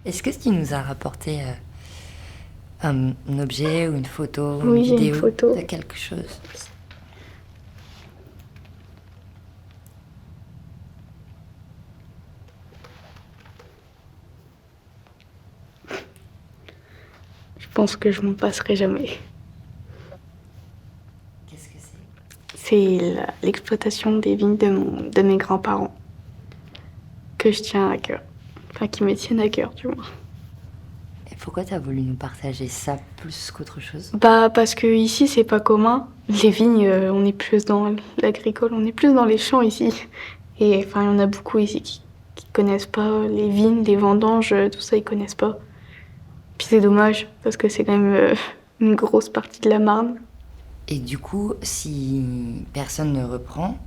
Est-ce que tu nous as rapporté un objet ou une photo, Oui, une j'ai une vidéo photo. de quelque chose? Je pense que je m'en passerai jamais. Qu'est-ce que c'est? C'est l'exploitation des vignes de mes grands-parents que je tiens à cœur. Enfin, qui me tiennent à cœur, du moins. Et pourquoi tu as voulu nous partager ça plus qu'autre chose? Bah, parce que ici, c'est pas commun. Les vignes, on est plus dans l'agricole, on est plus dans les champs ici. Et enfin, il y en a beaucoup ici qui connaissent pas les vignes, les vendanges, tout ça, ils connaissent pas. Puis c'est dommage, parce que c'est quand même une grosse partie de la Marne. Et du coup, si personne ne reprend,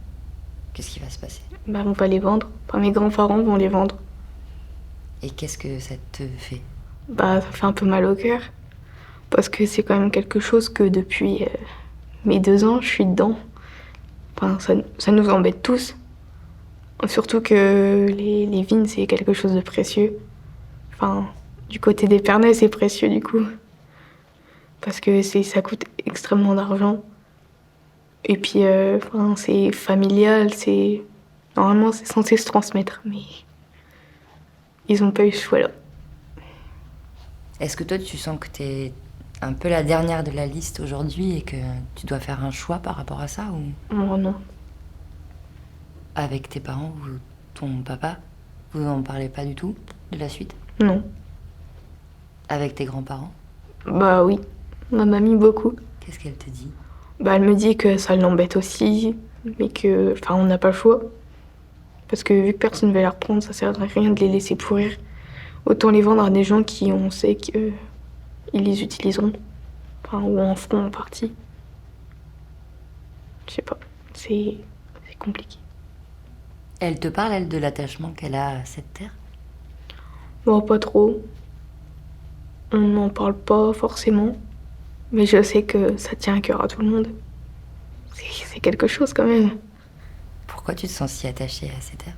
qu'est-ce qui va se passer? Bah, on va les vendre. Enfin, mes grands-parents vont les vendre. Et qu'est-ce que ça te fait? Bah, ça fait un peu mal au cœur. Parce que c'est quand même quelque chose que depuis mes 2 ans, je suis dedans. Enfin, ça nous embête tous. Surtout que les vignes, c'est quelque chose de précieux. Enfin, du côté d'Épernay, c'est précieux du coup. Parce que ça coûte extrêmement d'argent. Et puis, enfin, c'est familial, c'est. Normalement, c'est censé se transmettre, mais ils ont pas eu ce choix-là. Est-ce que toi, tu sens que t'es un peu la dernière de la liste aujourd'hui et que tu dois faire un choix par rapport à ça ou Oh non. avec tes parents ou ton papa, vous n'en parlez pas du tout de la suite? Non. Avec tes grands-parents? Bah oui. Ma mamie, beaucoup. Qu'est-ce qu'elle te dit? Bah, elle me dit que ça l'embête aussi, mais que. Enfin, on n'a pas le choix. Parce que vu que personne ne va les reprendre, ça sert à rien de les laisser pourrir. Autant les vendre à des gens qui, on sait qu'ils les utiliseront. Enfin, ou en feront en partie. Je sais pas. C'est compliqué. Elle te parle, elle, de l'attachement qu'elle a à cette terre? Bon, pas trop. On n'en parle pas forcément. Mais je sais que ça tient à cœur à tout le monde. C'est quelque chose quand même. Pourquoi tu te sens si attachée à cette terre?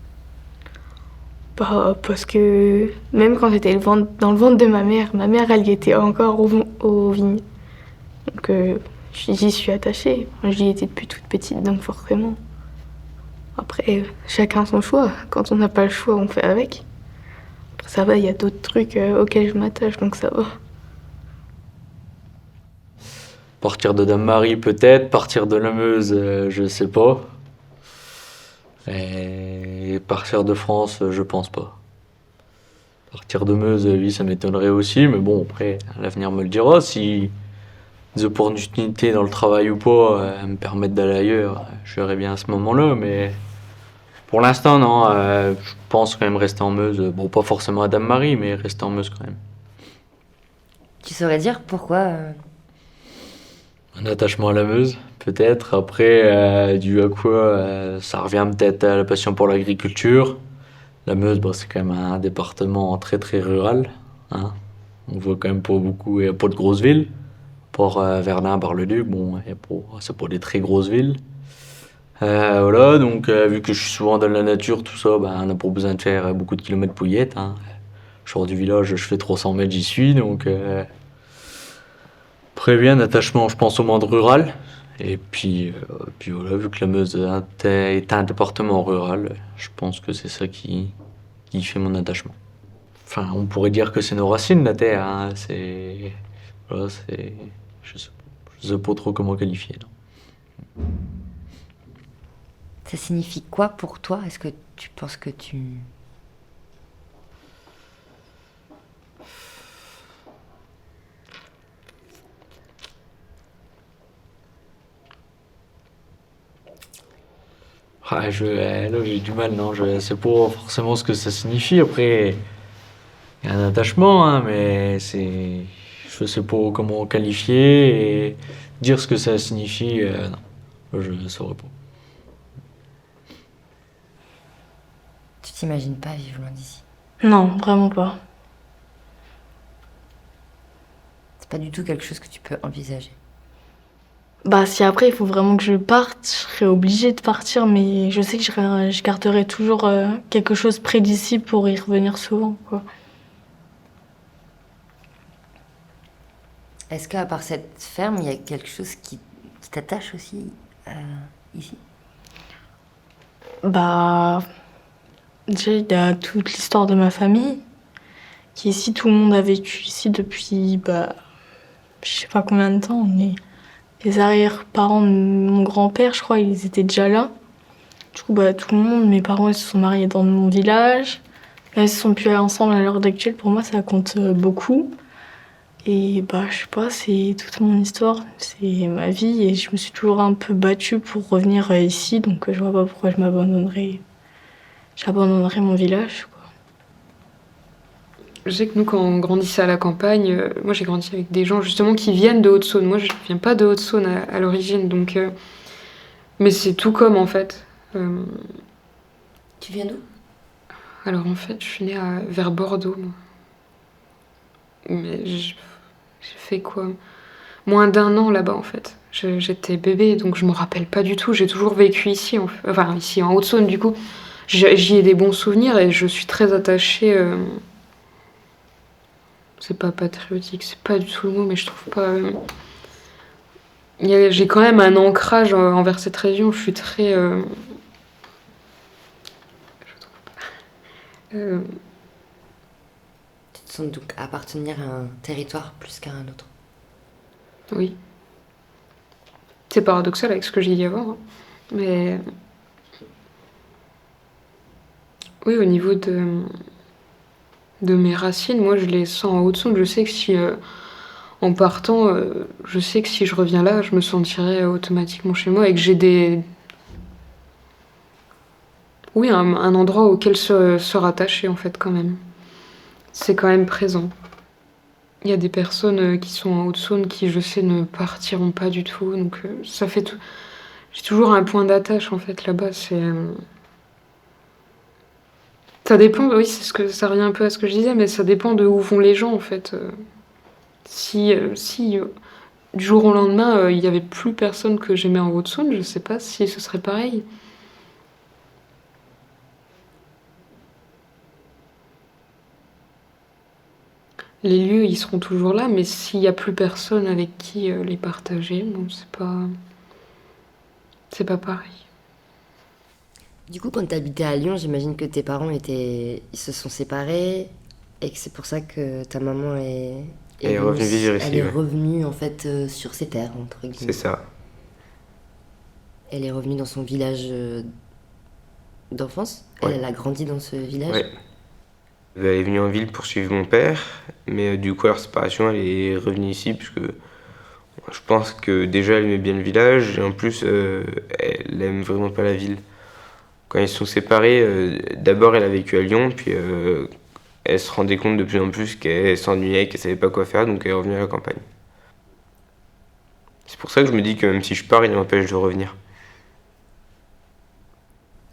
Bah, parce que même quand j'étais dans le ventre de ma mère, elle y était encore aux vignes. Donc j'y suis attachée. J'y étais depuis toute petite, donc forcément. Après, chacun son choix. Quand on n'a pas le choix, on fait avec. Après, ça va, il y a d'autres trucs auxquels je m'attache, donc ça va. Partir de Dame-Marie peut-être, partir de la Meuse, je sais pas. Et partir de France, je pense pas. Partir de Meuse, oui, ça m'étonnerait aussi, mais bon, après, l'avenir me le dira. Si des opportunités dans le travail ou pas me permettent d'aller ailleurs, je verrai bien à ce moment-là, mais pour l'instant, non, je pense quand même rester en Meuse. Bon, pas forcément à Dame-Marie, mais rester en Meuse quand même. Tu saurais dire pourquoi Un attachement à la Meuse, peut-être. Après, dû à quoi ça revient peut-être à la passion pour l'agriculture. La Meuse, bah, c'est quand même un département très très rural. Hein. On voit quand même pas beaucoup, il n'y a pas de grosses villes. Pour Verdun, Bar-le-Duc, bon, c'est pas des très grosses villes. Voilà, donc vu que je suis souvent dans la nature, tout ça, bah, on n'a pas besoin de faire beaucoup de kilomètres pour y être. Hein. Je sors du village, je fais 300 mètres, j'y suis, donc très bien, attachement, je pense, au monde rural. Et puis voilà, vu que la Meuse est un département rural, je pense que c'est ça qui fait mon attachement. Enfin, on pourrait dire que c'est nos racines, la terre. Hein. C'est. Voilà, c'est. Je sais pas trop comment qualifier. Non. ça signifie quoi pour toi? Est-ce que tu penses que tu... Là, j'ai du mal, non. Je sais pas forcément ce que ça signifie. Après, Il y a un attachement, hein, mais c'est. Je sais pas comment qualifier et dire ce que ça signifie, non. Je ne saurais pas. Tu t'imagines pas vivre loin d'ici? Non, vraiment pas. C'est pas du tout quelque chose que tu peux envisager. Bah si après il faut vraiment que je parte, je serais obligée de partir, mais je sais que je garderai toujours quelque chose près d'ici pour y revenir souvent, quoi. Est-ce qu'à part cette ferme, il y a quelque chose qui t'attache aussi ici? Bah déjà il y a toute l'histoire de ma famille, qui est ici, tout le monde a vécu ici depuis, bah, je sais pas combien de temps, on est les arrière-parents de mon grand-père, je crois, ils étaient déjà là. Du coup, bah, tout le monde, mes parents, ils se sont mariés dans mon village. Là, ils se sont plus ensemble à l'heure actuelle. Pour moi, ça compte beaucoup. Et bah, je sais pas, c'est toute mon histoire, c'est ma vie. Et je me suis toujours un peu battue pour revenir ici. Donc, je vois pas pourquoi j'abandonnerais mon village, quoi. Je sais que nous, quand on grandissait à la campagne, moi j'ai grandi avec des gens justement qui viennent de Haute-Saône. Moi je viens pas de Haute-Saône à l'origine, donc. Mais c'est tout comme en fait. Tu viens d'où? Alors en fait, je suis née vers Bordeaux, moi. Mais j'ai fait quoi? Moins d'un an là-bas en fait. J'étais bébé, donc je me rappelle pas du tout. J'ai toujours vécu ici, enfin ici en Haute-Saône du coup. J'y ai des bons souvenirs et je suis très attachée. C'est pas patriotique, c'est pas du tout le mot, mais je trouve pas. J'ai quand même un ancrage envers cette région. Je suis très. Tu te sens donc appartenir à un territoire plus qu'à un autre. Oui. C'est paradoxal avec ce que j'ai dit avant, hein. Mais. Oui, au niveau de mes racines, moi je les sens en Haute-Saône. Je sais que si. En partant, je sais que si je reviens là, je me sentirai automatiquement chez moi et que j'ai des. Oui, un endroit auquel se rattacher en fait quand même. C'est quand même présent. Il y a des personnes qui sont en Haute-Saône qui, je sais, ne partiront pas du tout. Donc ça fait tout. J'ai toujours un point d'attache en fait là-bas. Ça dépend, oui, c'est ce que ça revient un peu à ce que je disais, mais ça dépend de où vont les gens en fait. Si du jour au lendemain, il y avait plus personne que j'aimais en Haute-Saône, je sais pas si ce serait pareil. Les lieux, ils seront toujours là, mais s'il y a plus personne avec qui les partager, bon, c'est pas pareil. Du coup, quand t'habitais à Lyon, j'imagine que tes parents ils se sont séparés et que c'est pour ça que ta maman Elle est revenue vivre elle ici, est ouais. revenue en fait sur ses terres entre C'est guillemets. ça. Elle est revenue dans son village d'enfance. Ouais. Elle a grandi dans ce village. Ouais. Elle est venue en ville pour suivre mon père, mais du coup, à leur séparation, elle est revenue ici, puisque je pense que déjà, elle aimait bien le village, et en plus, elle aime vraiment pas la ville. Quand ils se sont séparés, d'abord, elle a vécu à Lyon, puis elle se rendait compte de plus en plus qu'elle s'ennuyait, qu'elle savait pas quoi faire, donc elle est revenue à la campagne. C'est pour ça que je me dis que même si je pars, il m'empêche de revenir.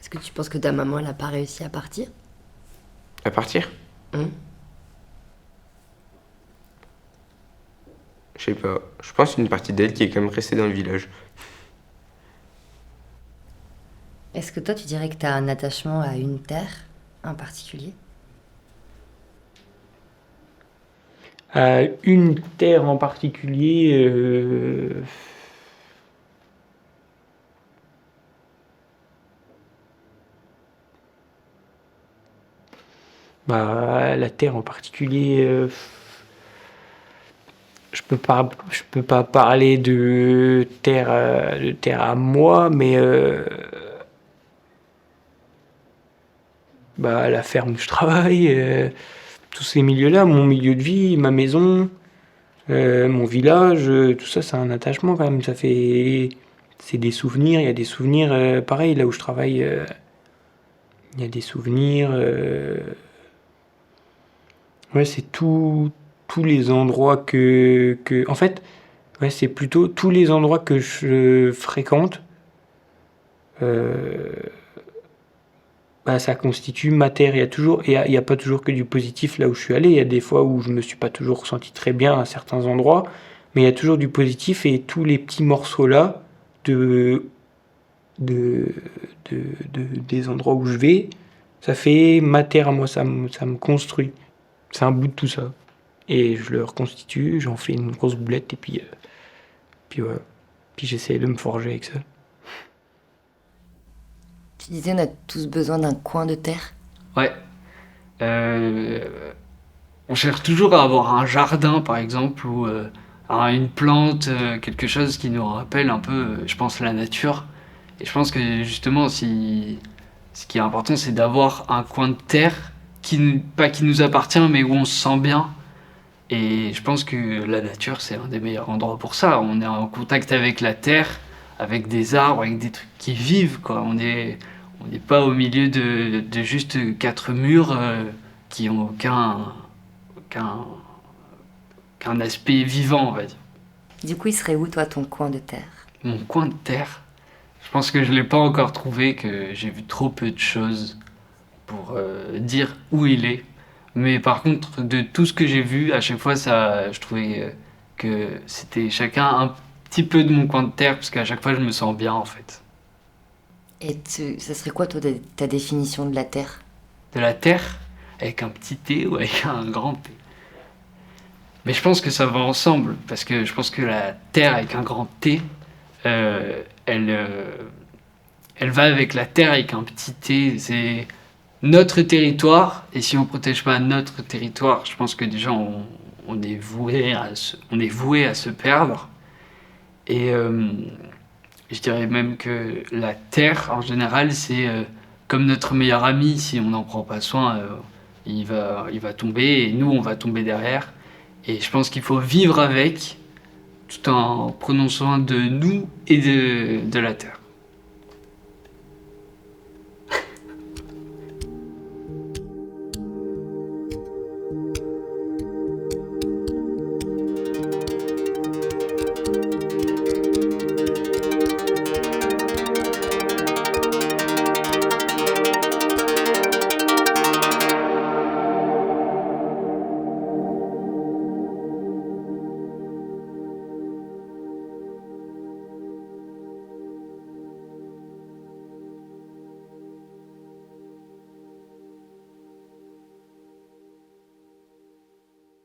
Est-ce que tu penses que ta maman, elle a pas réussi à partir? À partir? Je sais pas. Je pense une partie d'elle qui est quand même restée dans le village. Est-ce que toi, tu dirais que tu as un attachement à une terre en particulier? À une terre en particulier, bah, la terre en particulier, je peux pas parler de terre à moi, mais bah, la ferme où je travaille, tous ces milieux-là, mon milieu de vie, ma maison, mon village, tout ça, c'est un attachement quand même. C'est des souvenirs. Il y a des souvenirs, pareil, là où je travaille, il y a des souvenirs. Ouais, c'est tous les endroits en fait, ouais, c'est plutôt tous les endroits que je fréquente, euh, bah, ça constitue ma terre. Il y a pas toujours que du positif là où je suis allé. Il y a des fois où je me suis pas toujours senti très bien à certains endroits, mais il y a toujours du positif et tous les petits morceaux là de, de, des endroits où je vais, ça fait ma terre à moi, ça me construit. C'est un bout de tout ça. Et je le reconstitue, j'en fais une grosse boulette et puis voilà. Puis j'essaie de me forger avec ça. Tu disais, on a tous besoin d'un coin de terre. Ouais. On cherche toujours à avoir un jardin, par exemple, ou une plante, quelque chose qui nous rappelle un peu, je pense, la nature. Et je pense que justement, ce qui est important, c'est d'avoir un coin de terre pas qui nous appartient, mais où on se sent bien. Et je pense que la nature, c'est un des meilleurs endroits pour ça. On est en contact avec la terre, avec des arbres, avec des trucs qui vivent, quoi. On n'est pas au milieu de juste quatre murs qui ont aucun, aucun aspect vivant, on va dire. Du coup, il serait où, toi, ton coin de terre? Mon coin de terre, je pense que je ne l'ai pas encore trouvé, que j'ai vu trop peu de choses pour dire où il est. Mais par contre, de tout ce que j'ai vu, à chaque fois, je trouvais que c'était chacun un petit peu de mon coin de terre, parce qu'à chaque fois, je me sens bien, en fait. Et ça serait quoi, toi, ta définition de la terre? De la terre, avec un petit T ou avec un grand T. Mais je pense que ça va ensemble, parce que je pense que la terre avec un grand T, elle va avec la terre avec un petit T. C'est notre territoire, et si on ne protège pas notre territoire, je pense que déjà on est voué à se perdre. Et je dirais même que la terre, en général, c'est comme notre meilleur ami. Si on n'en prend pas soin, il va tomber, et nous, on va tomber derrière. Et je pense qu'il faut vivre avec, tout en prenant soin de nous et de la terre.